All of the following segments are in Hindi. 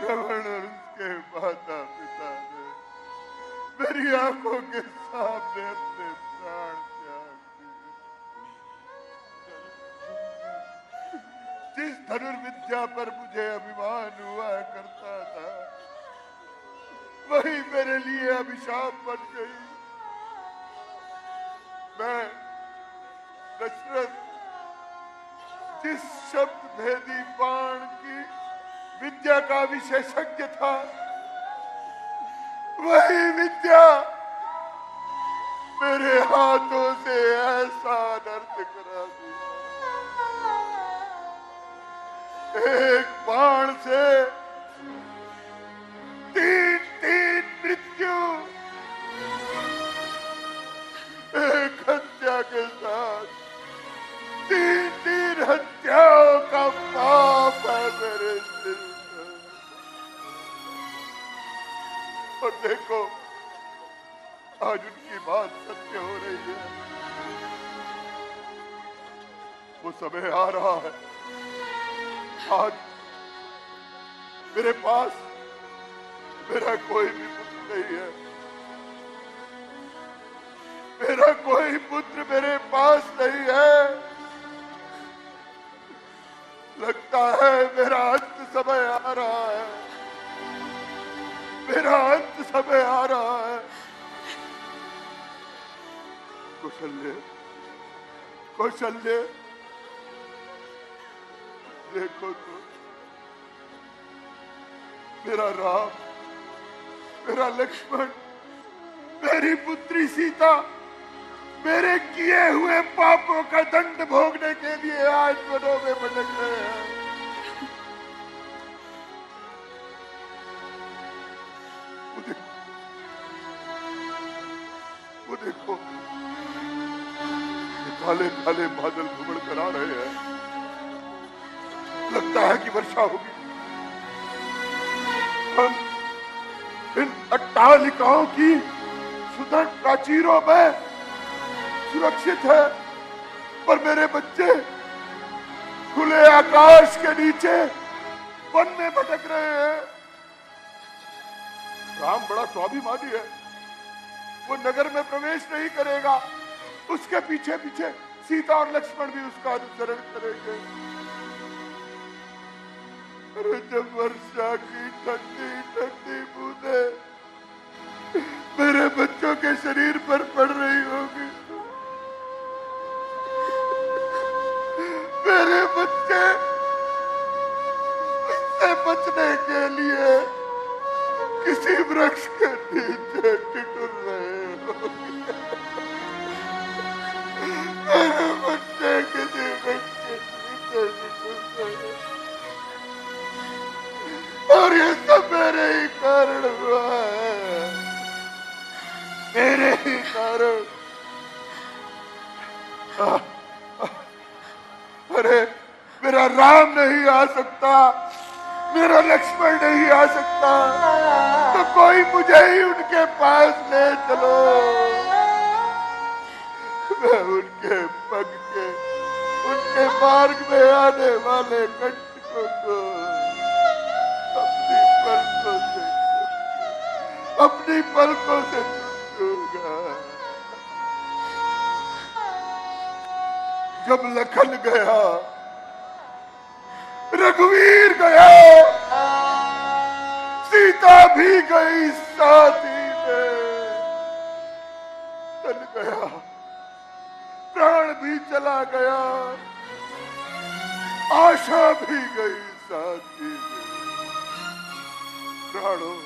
श्रवण और उसके माता पिता ने मेरी आंखों के सामने अपने प्राण त्याग दिए। जिस धनुर्विद्या पर मुझे अभिमान हुआ करता था वही मेरे लिए अभिशाप बन गई। मैं दशरथ जिस शब्द भेदी बाण की विद्या का विशेषज्ञ था वही विद्या मेरे हाथों से ऐसा अनर्थ करा दिया। एक बाण से तीन मृत्यु, एक हत्या के साथ तीन हत्याओं का पाप है मेरे दिल में। और देखो आज उनकी बात सत्य हो रही है। वो समय आ रहा है, आज मेरे पास मेरा कोई भी पुत्र नहीं है। मेरा कोई पुत्र मेरे पास नहीं है। लगता है मेरा अंत समय आ रहा है। मेरा अंत समय आ रहा है। कौशल्य, कौशल्य, देखो तो मेरा राम, मेरा लक्ष्मण, मेरी पुत्री सीता मेरे किए हुए पापों का दंड भोगने के लिए आज वनों में भटक रहे हैं। वो देखो काले काले बादल घुमड़ कर आ रहे हैं। लगता है कि वर्षा होगी। हम इन अट्टालिकाओं की सुदृढ़ प्राचीरों में सुरक्षित है, पर मेरे बच्चे खुले आकाश के नीचे वन में भटक रहे हैं। राम बड़ा स्वाभिमानी है, वो नगर में प्रवेश नहीं करेगा। उसके पीछे पीछे सीता और लक्ष्मण भी उसका अनुसरण करेंगे। अरे जब वर्षा की ठंडी ठंडी बूंदे मेरे बच्चों के शरीर पर पड़ रही होगी, मेरे बच्चे उससे बचने के लिए किसी वृक्ष के नीचे टिटुर रहे होंगे। मेरे बच्चे किसी वृक्ष के नीचे टिटुर रहे, और ये सब मेरे ही कारण हुआ है, मेरे ही कारण। अरे मेरा राम नहीं आ सकता, मेरा लक्ष्मण नहीं आ सकता, तो कोई मुझे ही उनके पास ले चलो। मैं उनके पग के, उनके मार्ग में आने वाले कंटकों को अपनी पलकों से चूमूंगा। जब लखन गया, रघुवीर गया, सीता भी गई साथ ही में। चल गया, प्राण भी चला गया, आशा भी गई साथ ही में। प्राणों,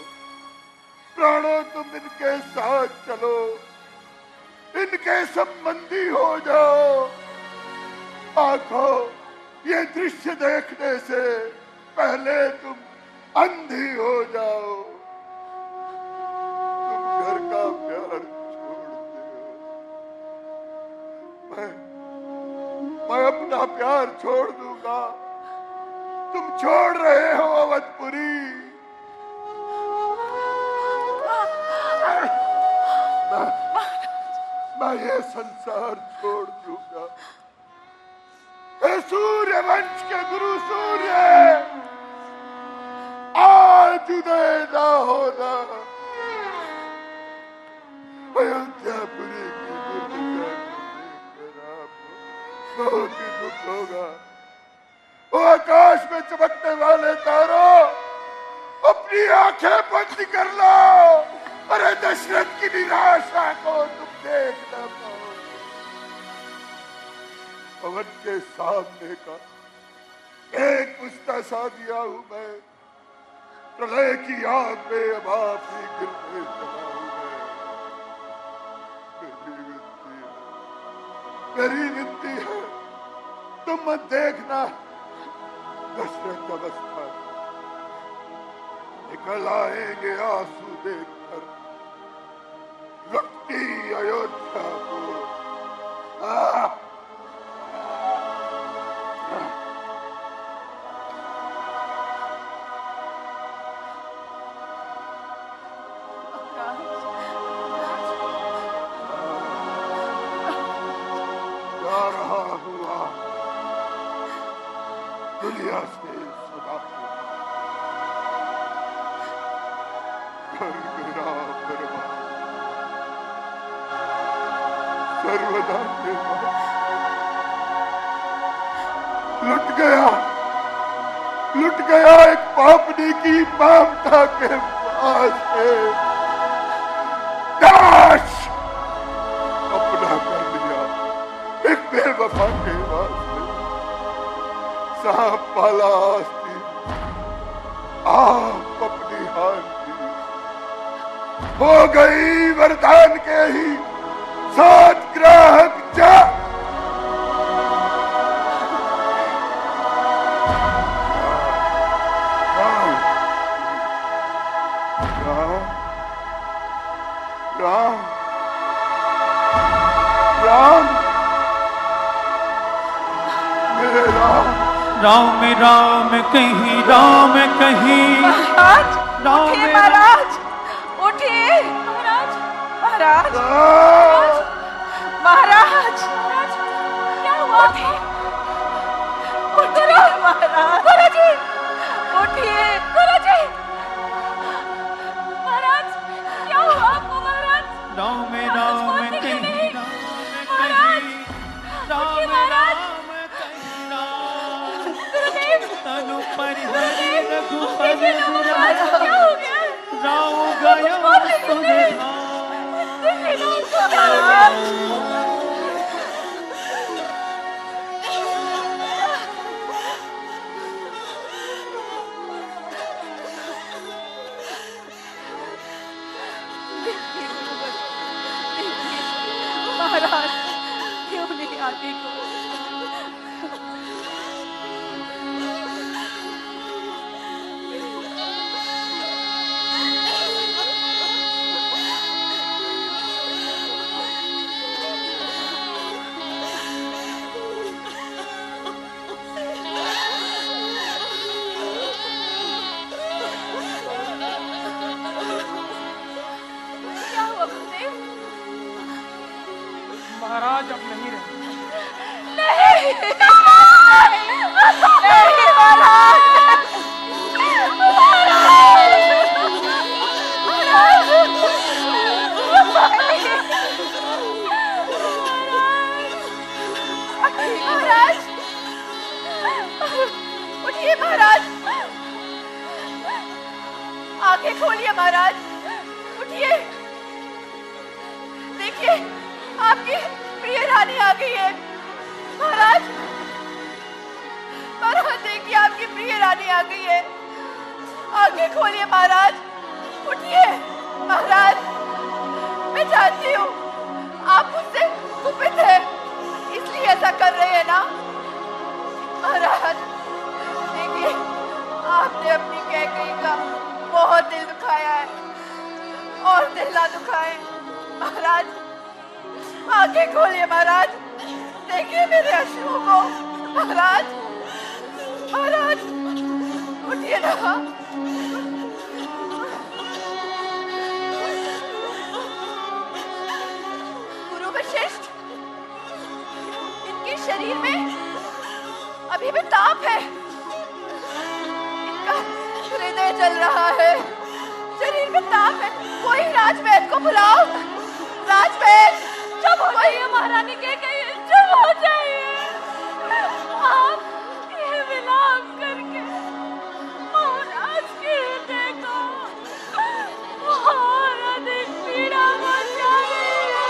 प्राणों तुम इनके साथ चलो, इनके संबंधी हो जाओ। आंखों, ये दृश्य देखने से पहले तुम अंधी हो जाओ। तुम घर का प्यार छोड़ते हो, मैं अपना प्यार छोड़ दूंगा। तुम छोड़ रहे हो अवधपुरी। मैं ये संसार छोड़ दूंगा। सूर्य वंश के गुरु सूर्य, आज आज उदय ना होना अयोध्यापुरी की दुर्दशा बहुत ही दुख होगा। वो आकाश में चमकने वाले तारों, अपनी आंखें बंद कर लो। अरे दशरथ की निराशा को तुम देख न पाओ। पवन के सामने का एक पुस्ता सा दिया हूं मैं, प्रलय की आग में अब आप ही गिरते चला हूं मैं। मेरी विनती है तुम मत देखना दशरथ अवस्था, निकल आएंगे आंसू देखकर लुटती अयोध्या को। जा रहा हुआ दुनिया से सदा मेरा दरबार सर्वदा लुट गया एक पापनी की ममता के पास है। दाश अपना कर लिया एक बेवफा के वास्ते। सांप पाला आस्ती आप अपनी हाल की हो गई वरदान के ही साथ ग्राहक जा। राम राम मेरे राम राम राम कहीं राम कहीं। महाराज उठिए महाराज, उठिए महाराज। महाराज महाराज क्या हुआ? उठिए महाराज। गुरु जी उठिए। गुरु जी महाराज क्या हुआ आपको? महाराज राम राम कहीं महाराज उठिए महाराज। तनु पर हरि रघुपति क्या हो गया? राव गया महाराज क्यों नहीं आती को? महाराज अब नहीं रहे। नहीं महाराज उठिए महाराज, आंखें खोलिए महाराज, उठिए। देखिए आपकी प्रिय रानी आ गई है महाराज। महाराज देखिए आपकी प्रिय रानी आ गई है। आंखें खोलिए महाराज, उठिए महाराज। मैं जानती हूँ आप मुझसे कुपित हैं, इसलिए ऐसा कर रहे हैं ना महाराज। देखिए आपने अपनी कैकई का बहुत दिल दुखाया है और दिल ना दुखाए महाराज। आंखें खोलिए महाराज, देखिए मेरे अश्रुओं को महाराज। महाराज उठिए ना। गुरु वशिष्ठ, इनके शरीर में अभी भी ताप है, इनका हृदय हृदय जल रहा है, शरीर में ताप है। कोई राजवैद्य को बुलाओ। राजवैद्य, चुप हो जाइए महारानी, के कहिए चुप हो जाइए। आप ये विलाप करके महाराज के हृदय को और अधिक पीड़ा पहुंचा रही है।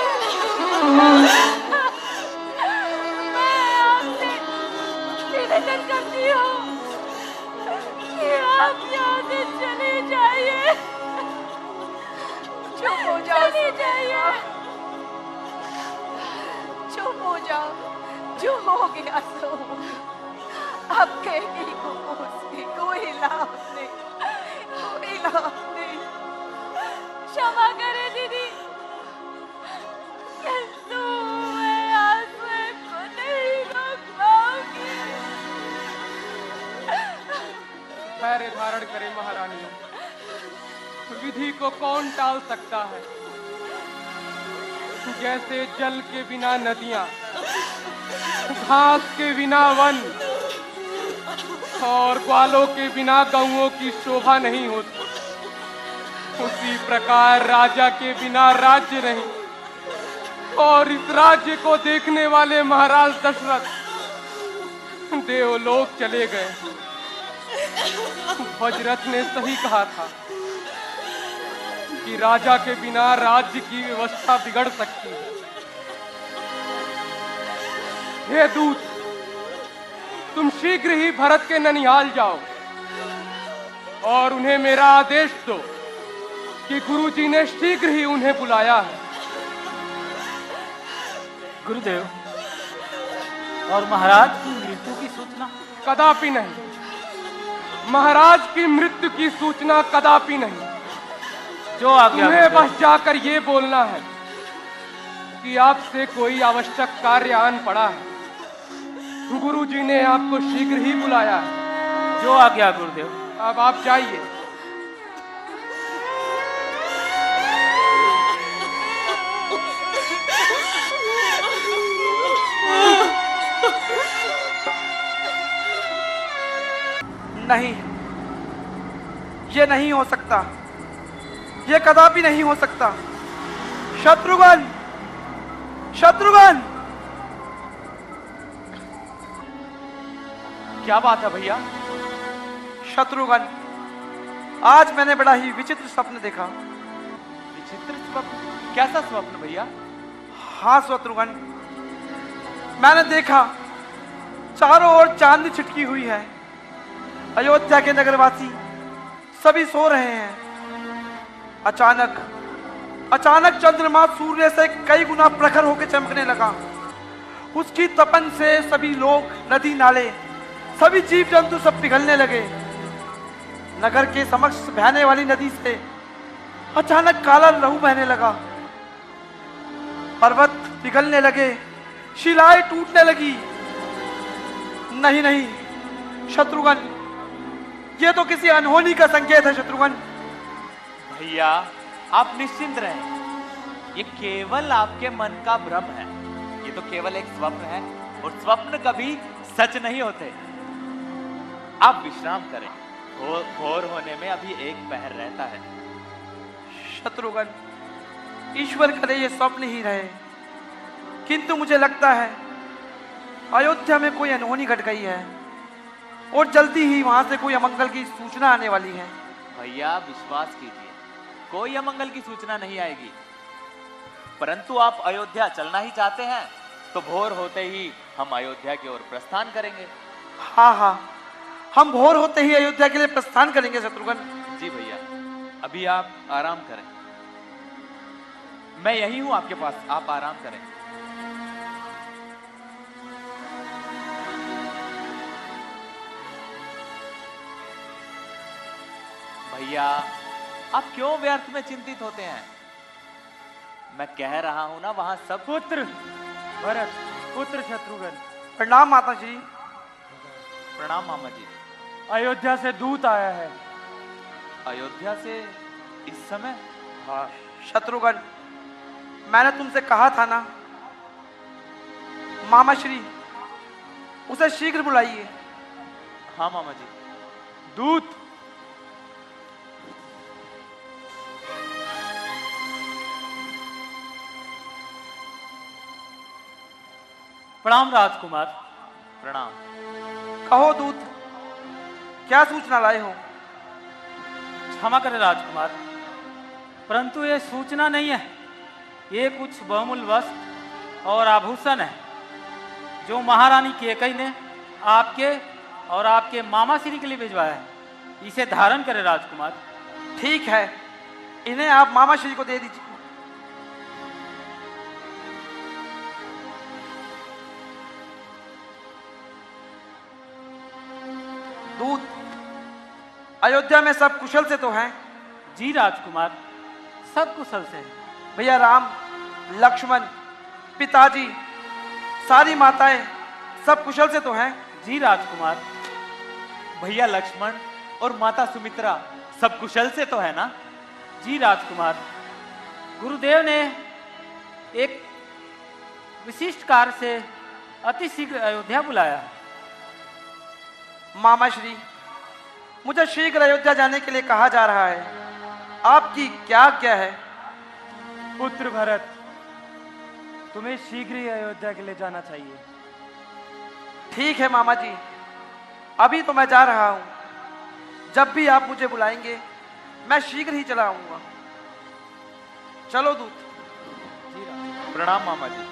मैं आपसे निवेदन करती हूँ कि आप यहाँ से चले जाइए। चुप हो जाओ, चले जाइए, चुप हो जाओ। जो हो गया सो अब कहने को उसकी कोई लाभ नहीं, कोई लाभ नहीं। क्षमा करे दीदी, किंतु मैं आंसू को नहीं रोक पाऊंगी। धैर्य धारण करे महारानी, विधि को कौन टाल सकता है। जैसे जल के बिना नदियां, घास के बिना वन और ग्वालों के बिना गौओं की शोभा नहीं होती, उसी प्रकार राजा के बिना राज्य नहीं। और इस राज्य को देखने वाले महाराज दशरथ देवलोक चले गए। भजरथ ने सही कहा था कि राजा के बिना राज्य की व्यवस्था बिगड़ सकती है। हे दूत, तुम शीघ्र ही भरत के ननिहाल जाओ और उन्हें मेरा आदेश दो कि गुरुजी ने शीघ्र ही उन्हें बुलाया है। गुरुदेव, और महाराज की मृत्यु की सूचना? कदापि नहीं, महाराज की मृत्यु की सूचना कदापि नहीं। जो आज्ञा। तुम्हें बस जाकर ये बोलना है कि आपसे कोई आवश्यक कार्य आन पड़ा है। गुरुजी ने आपको शीघ्र ही बुलाया है। जो आज्ञा गुरुदेव। अब आप जाइए। नहीं, ये नहीं हो सकता, ये कदापि नहीं हो सकता। शत्रुघ्न, शत्रुघ्न! क्या बात है भैया? शत्रुघ्न, आज मैंने बड़ा ही विचित्र स्वप्न देखा। विचित्र स्वप्न? कैसा स्वप्न भैया? हाँ शत्रुघ्न, मैंने देखा चारों ओर चांदनी छिटकी हुई है। अयोध्या के नगरवासी सभी सो रहे हैं। अचानक चंद्रमा सूर्य से कई गुना प्रखर होकर चमकने लगा। उसकी तपन से सभी लोग, नदी नाले, सभी जीव जंतु सब पिघलने लगे। नगर के समक्ष बहने वाली नदी से अचानक काला लहू बहने लगा। पर्वत पिघलने लगे, शिलाएं टूटने लगी। नहीं नहीं शत्रुघ्न, ये तो किसी अनहोनी का संकेत है। शत्रुघ्न भैया, आप निश्चिंत रहें, ये केवल आपके मन का भ्रम है। ये तो केवल एक स्वप्न है और स्वप्न कभी सच नहीं होते। आप विश्राम करें, भोर होने में अभी एक पहर रहता है। शत्रुघ्न, ईश्वर करे ये स्वप्न ही रहे, किंतु मुझे लगता है अयोध्या में कोई अनहोनी घट गई है और जल्दी ही वहां से कोई अमंगल की सूचना आने वाली है। भैया विश्वास कीजिए, कोई अमंगल की सूचना नहीं आएगी। परंतु आप अयोध्या चलना ही चाहते हैं तो भोर होते ही हम अयोध्या की ओर प्रस्थान करेंगे। हाँ हाँ, हम भोर होते ही अयोध्या के लिए प्रस्थान करेंगे शत्रुघ्न। जी भैया, अभी आप आराम करें, मैं यही हूं आपके पास, आप आराम करें। भैया, आप क्यों व्यर्थ में चिंतित होते हैं? मैं कह रहा हूं ना, वहां सब पुत्र भरत, पुत्र शत्रुघ्न। प्रणाम माता जी। प्रणाम मामा जी। अयोध्या से दूत आया है। अयोध्या से इस समय? हाँ शत्रुघ्न, मैंने तुमसे कहा था ना, मामा श्री उसे शीघ्र बुलाइए। हाँ मामा जी। दूत, प्रणाम राजकुमार। प्रणाम। कहो दूत, क्या सूचना लाए हो? क्षमा करें राजकुमार, परंतु ये सूचना नहीं है, ये कुछ बहुमूल्य वस्त्र और आभूषण है जो महारानी कैकेयी ने आपके और आपके मामा श्री के लिए भिजवाया है। इसे धारण करें राजकुमार। ठीक है, इन्हें आप मामा श्री को दे दीजिए। दूत, अयोध्या में सब कुशल से तो हैं? जी राजकुमार, सब कुशल से है। भैया राम, लक्ष्मण, पिताजी, सारी माताएं सब कुशल से तो हैं? जी राजकुमार। भैया लक्ष्मण और माता सुमित्रा सब कुशल से तो है ना? जी राजकुमार। गुरुदेव ने एक विशिष्ट कार्य से अति शीघ्र अयोध्या बुलाया है। मामा श्री, मुझे शीघ्र अयोध्या जाने के लिए कहा जा रहा है, आपकी क्या आज्ञा है? पुत्र भरत, तुम्हें शीघ्र ही अयोध्या के लिए जाना चाहिए। ठीक है मामा जी, अभी तो मैं जा रहा हूं, जब भी आप मुझे बुलाएंगे मैं शीघ्र ही चला आऊंगा। चलो दूत। प्रणाम मामा जी।